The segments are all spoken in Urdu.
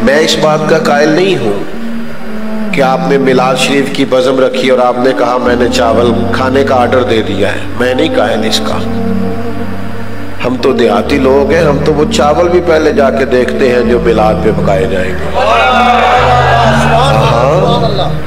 میں اس بات کا قائل نہیں ہوں کہ آپ نے میلاد شریف کی بزم رکھی اور آپ نے کہا میں نے چاول کھانے کا آرڈر دے دیا ہے، میں نہیں قائل اس کا۔ ہم تو دیہاتی لوگ ہیں، ہم تو وہ چاول بھی پہلے جا کے دیکھتے ہیں جو میلاد پہ پکائے جائیں گے۔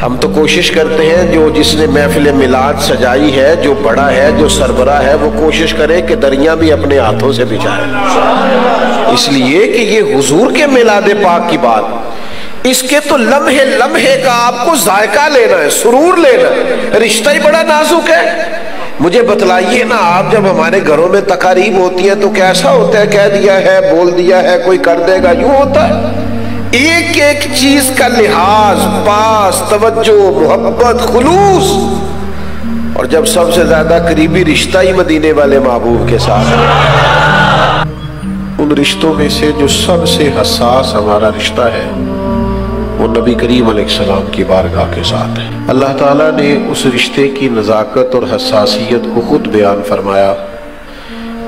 ہم تو کوشش کرتے ہیں جو جس نے محفل میلاد سجائی ہے، جو بڑا ہے، جو سربراہ ہے، وہ کوشش کرے کہ دریاں بھی اپنے ہاتھوں سے بچھائے، اس لیے کہ یہ حضور کے میلاد پاک کی بات، اس کے تو لمحے لمحے کا آپ کو ذائقہ لینا ہے، سرور لینا ہے، رشتہ ہی بڑا نازک ہے۔ مجھے بتلائیے نا، آپ جب ہمارے گھروں میں تقاریب ہوتی ہیں تو کیسا ہوتا ہے؟ کہہ دیا ہے، بول دیا ہے، کوئی کر دے گا، یوں ہوتا ہے؟ ایک ایک چیز کا لحاظ، پاس، توجہ، محبت، خلوص، اور جب سب سے زیادہ قریبی رشتہ ہی مدینے والے محبوب کے ساتھ ہے۔ ان رشتوں میں سے جو سب سے حساس ہمارا رشتہ ہے وہ نبی کریم علیہ السلام کی بارگاہ کے ساتھ ہے۔ اللہ تعالیٰ نے اس رشتے کی نزاکت اور حساسیت کو خود بیان فرمایا،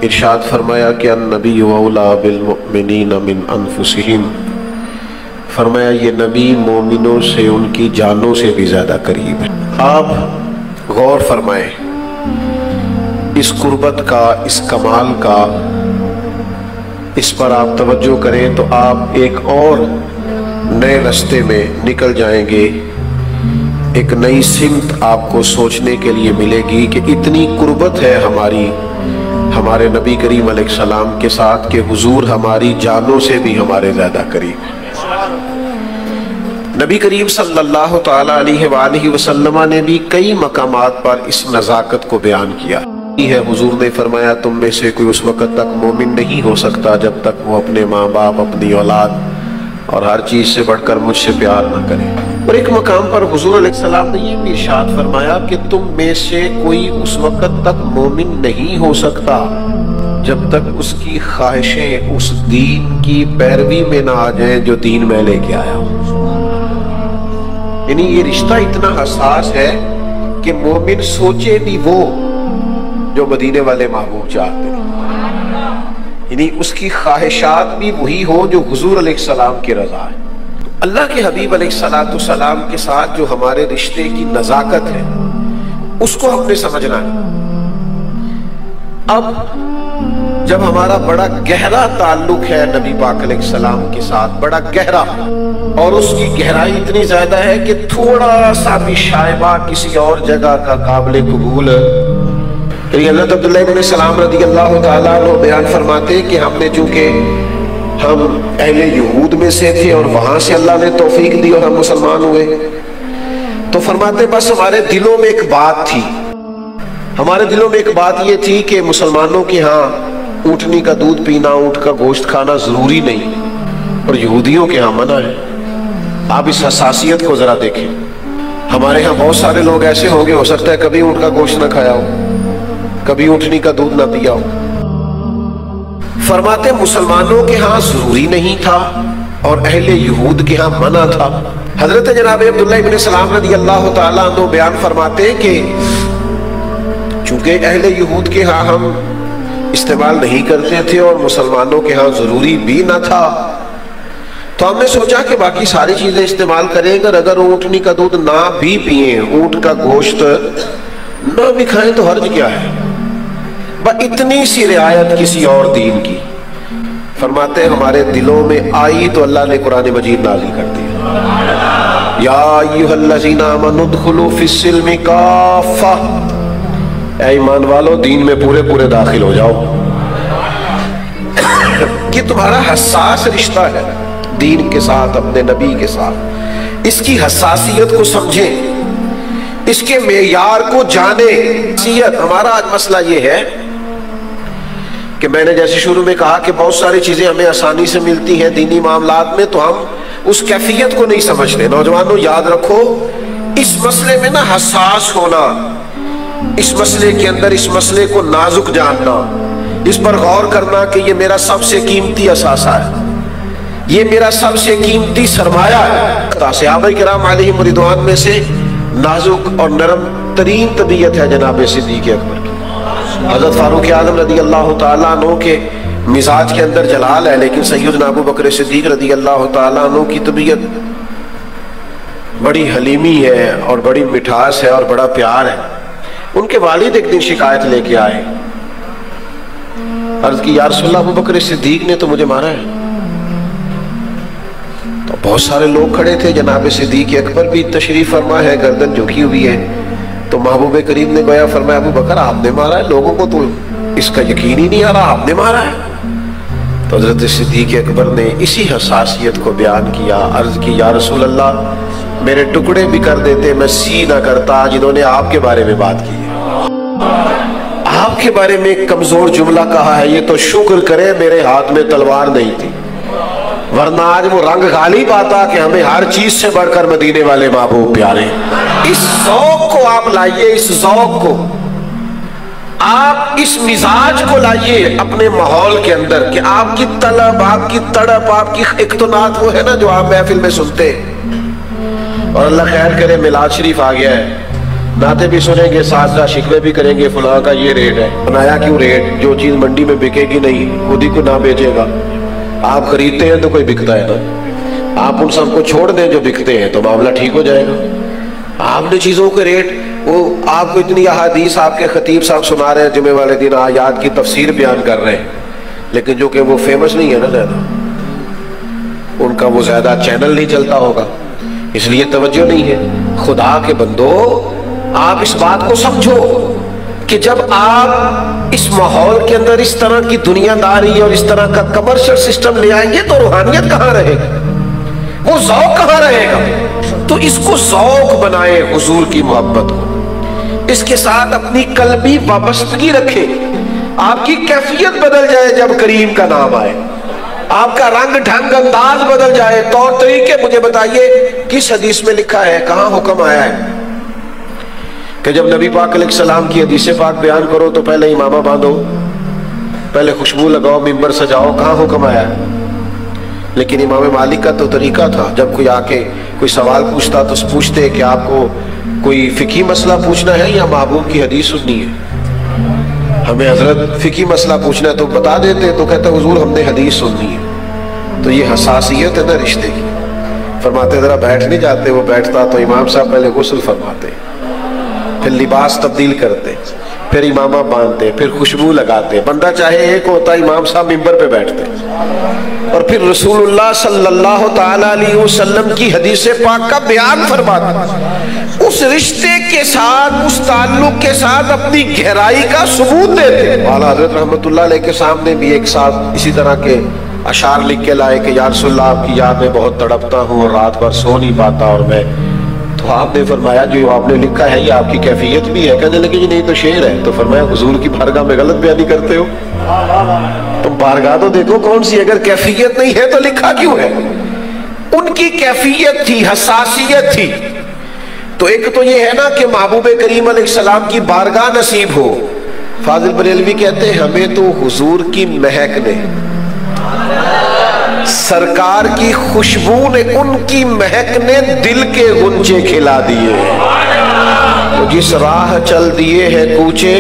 ارشاد فرمایا کہ النبی اولی بالمؤمنین من انفسہم، فرمایا یہ نبی مومنوں سے ان کی جانوں سے بھی زیادہ قریب ہے۔ آپ غور فرمائیں اس قربت کا، اس کمال کا، اس پر آپ توجہ کریں تو آپ ایک اور نئے راستے میں نکل جائیں گے، ایک نئی سمت آپ کو سوچنے کے لیے ملے گی کہ اتنی قربت ہے ہمارے نبی کریم علیہ السلام کے ساتھ کہ حضور ہماری جانوں سے بھی ہمارے زیادہ قریب ہے۔ نبی کریم صلی اللہ تعالی علیہ وآلہ وسلم نے بھی کئی مقامات پر اس نزاکت کو بیان کیا ہے۔ حضور نے فرمایا تم میں سے کوئی اس وقت تک مومن نہیں ہو سکتا جب تک وہ اپنے ماں باپ، اپنی اولاد اور ہر چیز سے بڑھ کر مجھ سے پیار نہ کرے۔ اور ایک مقام پر حضور علیہ السلام نے یہ بھی ارشاد فرمایا کہ تم میں سے کوئی اس وقت تک مومن نہیں ہو سکتا جب تک اس کی خواہشیں اس دین کی پیروی میں نہ آ جائیں جو دین میں لے کے آیا ہوں۔ یعنی یہ رشتہ اتنا حساس ہے کہ مومن سوچے بھی وہ جو مدینے والے محبوب چاہتے ہیں، یعنی اس کی خواہشات بھی وہی ہو جو حضور علیہ السلام کی رضا ہے۔ اللہ کے حبیب علیہ السلام کے ساتھ جو ہمارے رشتے کی نزاکت ہے اس کو ہم نے سمجھنا ہے۔ اب جب ہمارا بڑا گہرا تعلق ہے نبی پاک علیہ السلام کے ساتھ، بڑا گہرا، اور اس کی گہرائی اتنی زیادہ ہے کہ تھوڑا سا بھی شائبہ کسی اور جگہ کا قابل قبول ہے۔ حضرت عبداللہ ابن سلام رضی اللہ تعالیٰ عنہ بیان فرماتے کہ ہم نے چونکہ ہم اہل یہود میں سے تھے اور وہاں سے اللہ نے توفیق دی اور ہم مسلمان ہوئے، تو فرماتے بس ہمارے دلوں میں ایک بات تھی، ہمارے دلوں میں ایک بات یہ تھی کہ مسلمانوں کے ہاں اونٹنی کا دودھ پینا، اونٹ کا گوشت کھانا ضروری نہیں، اور یہودیوں کے ہاں منع ہے۔ آپ اس حساسیت کو ذرا دیکھیں، ہمارے ہاں بہت سارے لوگ ایسے ہوں گے، ہو سکتا ہے کبھی اونٹ کا گوشت نہ کھایا ہو، کبھی اونٹنی کا دودھ نہ پیا ہو۔ فرماتے مسلمانوں کے ہاں ضروری نہیں تھا اور اہل یہود کے ہاں منع تھا۔ حضرت جناب عبداللہ ابن سلام رضی اللہ تعالیٰ عنہ بیان فرماتے کہ چونکہ اہل یہود کے ہاں ہم استعمال نہیں کرتے تھے اور مسلمانوں کے ہاں ضروری بھی نہ تھا، تو ہم نے سوچا کہ باقی ساری چیزیں استعمال کریں گے، اگر اونٹنی کا دودھ نہ بھی پئیں، اونٹ کا گوشت نہ بھی کھائیں تو حرج کیا ہے، اتنی سی رعایت کسی اور دین کی۔ فرماتے ہیں ہمارے دلوں میں آئی تو اللہ نے قرآن مجید نازل کر دیا، یا ایھا الذین آمنوا ادخلوا فی السلم کافہ، اے ایمان والو دین میں پورے پورے داخل ہو جاؤ۔ یہ تمہارا حساس رشتہ ہے دین کے ساتھ، اپنے نبی کے ساتھ، اس کی حساسیت کو سمجھیں، اس کے معیار کو جانیں۔ ہمارا آج مسئلہ یہ ہے کہ میں نے جیسے شروع میں کہا کہ بہت ساری چیزیں ہمیں آسانی سے ملتی ہیں دینی معاملات میں، تو ہم اس کیفیت کو نہیں سمجھتے۔ نوجوانوں یاد رکھو، اس مسئلے میں نا حساس ہونا، اس مسئلے کے اندر اس مسئلے کو نازک جاننا، اس پر غور کرنا کہ یہ میرا سب سے قیمتی اثاثہ ہے، یہ میرا سب سے قیمتی سرمایہ ہے۔ صحابہ کرام علیہم رضوان میں سے نازک اور نرم ترین طبیعت ہے جناب صدیق اکبر کی۔ حضرت فاروق اعظم رضی اللہ تعالیٰ عنہ کے مزاج کے اندر جلال ہے، لیکن سیدنا ابو بکر صدیق رضی اللہ تعالیٰ عنہ کی طبیعت بڑی حلیمی ہے اور بڑی مٹھاس ہے اور بڑا پیار ہے۔ ان کے والد ایک دن شکایت لے کے آئے، عرض کی یا رسول اللہ ابو بکر صدیق نے تو مجھے مارا ہے۔ تو بہت سارے لوگ کھڑے تھے، جناب صدیق اکبر بھی تشریف فرما ہے، گردن جھکی ہوئی ہے۔ تو محبوب کریم نے گویا فرمایا ابو بکر آپ نے مارا ہے، لوگوں کو تو اس کا یقین ہی نہیں آ رہا، آپ نے مارا ہے۔ تو حضرت صدیق اکبر نے اسی حساسیت کو بیان کیا، عرض کی یا رسول اللہ میرے ٹکڑے بھی کر دیتے، میں سی نہ کرتا جنہوں نے آپ کے بارے میں بات کی ہے، آپ کے بارے میں ایک کمزور جملہ کہا ہے، یہ تو شکر کرے میرے ہاتھ میں تلوار نہیں تھی، ورنہ آج وہ رنگ غالب آتا کہ ہمیں ہر چیز سے بڑھ کر مدینے والے محبوب پیارے۔ اس ذوق کو آپ لائیے، اس ذوق کو آپ اس مزاج کو لائیے اپنے ماحول کے اندر کہ آپ کی طلب، آپ کی تڑپ، آپ کی اقتناط وہ ہے نا جو آپ محفل میں سنتے ہیں۔ اور اللہ خیر کرے میلاد شریف آ گیا ہے، نعتیں بھی سنیں گے، سازدہ شکوے بھی کریں گے، فلاں کا یہ ریٹ ہے، بنایا کیوں ریٹ؟ جو چیز منڈی میں بکے گی نہیں خود ہی کو نہ بیچے گا، آپ خریدتے ہیں تو کوئی بکتا ہے نا، آپ ان سب کو چھوڑ دیں جو بکتے ہیں تو معاملہ ٹھیک ہو جائے گا۔ آپ نے چیزوں کے ریٹ، وہ آپ کو اتنی احادیث آپ کے خطیب صاحب سنا رہے ہیں، جمعے والے دن آیات کی تفسیر بیان کر رہے ہیں، لیکن جو کہ وہ فیمس نہیں ہے نا زیادہ، ان کا وہ زیادہ چینل نہیں چلتا ہوگا، اس لیے توجہ نہیں ہے۔ خدا کے بندو آپ اس بات کو سمجھو کہ جب آپ اس ماحول کے اندر اس طرح کی دنیا داری اور اس طرح کا کمرشل سسٹم لے آئیں گے تو روحانیت کہاں رہے گی، وہ ذوق کہاں رہے گا؟ تو اس کو ذوق بنائے حضور کی محبت کو، اس کے ساتھ اپنی قلبی وابستگی رکھے، آپ کی کیفیت بدل جائے جب کریم کا نام آئے، آپ کا رنگ ڈھنگ انداز بدل جائے، طور طریقے۔ مجھے بتائیے کس حدیث میں لکھا ہے، کہاں حکم آیا ہے کہ جب نبی پاک علیہ السلام کی حدیث پاک بیان کرو تو پہلے امامہ باندھو، پہلے خوشبو لگاؤ، ممبر سجاؤ، کہاں حکم آیا ہے؟ لیکن امام مالک کا تو طریقہ تھا، جب کوئی آ کے کوئی سوال پوچھتا تو پوچھتے کہ آپ کو کوئی فقہی مسئلہ پوچھنا ہے یا محبوب کی حدیث سننی ہے؟ ہمیں حضرت فقہی مسئلہ پوچھنا ہے تو بتا دیتے، تو کہتے حضور ہم نے حدیث سننی ہے۔ تو یہ حساسیت ہے نا رشتے کی۔ فرماتے ذرا بیٹھ نہیں جاتے، وہ بیٹھتا تو امام صاحب پہلے غسل فرماتے، پھر لباس تبدیل کرتے، پھر امامہ باندھتے، پھر خوشبو لگاتے، بندہ چاہے ایک ہوتا امام صاحب ممبر پہ بیٹھتے، اور پھر رسول اللہ صلی اللہ تعالی علیہ وسلم کی حدیث پاک کا بیان فرماتے، اس رشتے کے ساتھ، اس تعلق کے ساتھ اپنی گہرائی کا ثبوت دیتے۔ اعلیٰ حضرت رحمت اللہ علیہ کے سامنے بھی ایک ساتھ اسی طرح کے اشعار لکھ کے لائے کہ یا رسول اللہ آپ کی یاد میں بہت تڑپتا ہوں اور رات بھر سو نہیں پاتا، اور میں، تو آپ نے فرمایا جو آپ نے لکھا ہے یہ آپ کی کیفیت بھی ہے؟ کہنے لگے جی نہیں تو شعر ہے۔ تو فرمایا حضور کی بارگاہ میں غلط بیانی کرتے ہو، تم بارگاہ تو دیکھو کون سی، اگر کیفیت نہیں ہے تو لکھا کیوں ہے؟ ان کی کیفیت تھی، حساسیت تھی۔ تو ایک تو یہ ہے نا کہ محبوب کریم علیہ السلام کی بارگاہ نصیب ہو۔ فاضل بریلوی کہتے ہیں ہمیں تو حضور کی مہک نے، سرکار کی خوشبو نے، ان کی مہک نے دل کے غنچے کھلا دیے، تو جس راہ چل دیے ہیں کوچے۔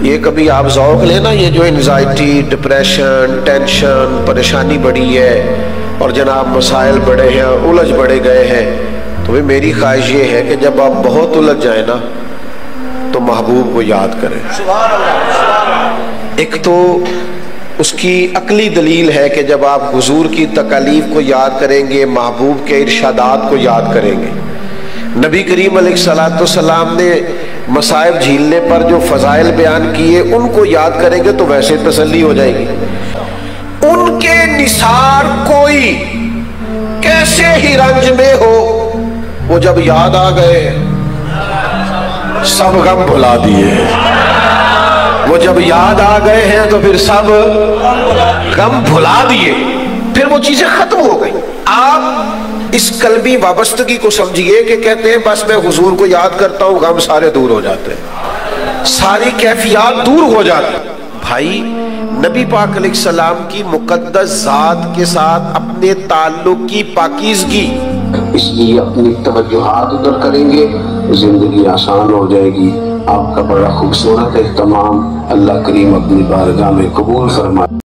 یہ کبھی آپ ذوق لینا، یہ جو انزائٹی، ڈپریشن، ٹینشن، پریشانی بڑی ہے اور جناب مسائل بڑے ہیں، الجھ بڑے گئے ہیں، تو میری خواہش یہ ہے کہ جب آپ بہت الجھ جائیں نا تو محبوب کو یاد کریں۔ ایک تو اس کی عقلی دلیل ہے کہ جب آپ حضور کی تکالیف کو یاد کریں گے، محبوب کے ارشادات کو یاد کریں گے، نبی کریم علیہ السلام نے مصائب جھیلنے پر جو فضائل بیان کیے ان کو یاد کریں گے تو ویسے تسلی ہو جائے گی۔ ان کے نثار کوئی کیسے ہی رنج میں ہو، وہ جب یاد آ گئے سب غم بھلا دیے، وہ جب یاد آ گئے ہیں تو پھر سب غم بھلا دیے، پھر وہ چیزیں ختم ہو گئی۔ آپ اس قلبی وابستگی کو سمجھیے کہ کہتے ہیں بس میں حضور کو یاد کرتا ہوں غم سارے دور ہو جاتے ہیں، ساری کیفیات دور ہو جاتی ہیں۔ بھائی نبی پاک علیہ السلام کی مقدس ذات کے ساتھ اپنے تعلق کی پاکیزگی، اس لیے اپنی توجہات ادھر کریں گے، زندگی آسان ہو جائے گی۔ آپ کا بڑا خوبصورت اہتمام اللہ کریم اپنی بارگاہ میں قبول فرمائے۔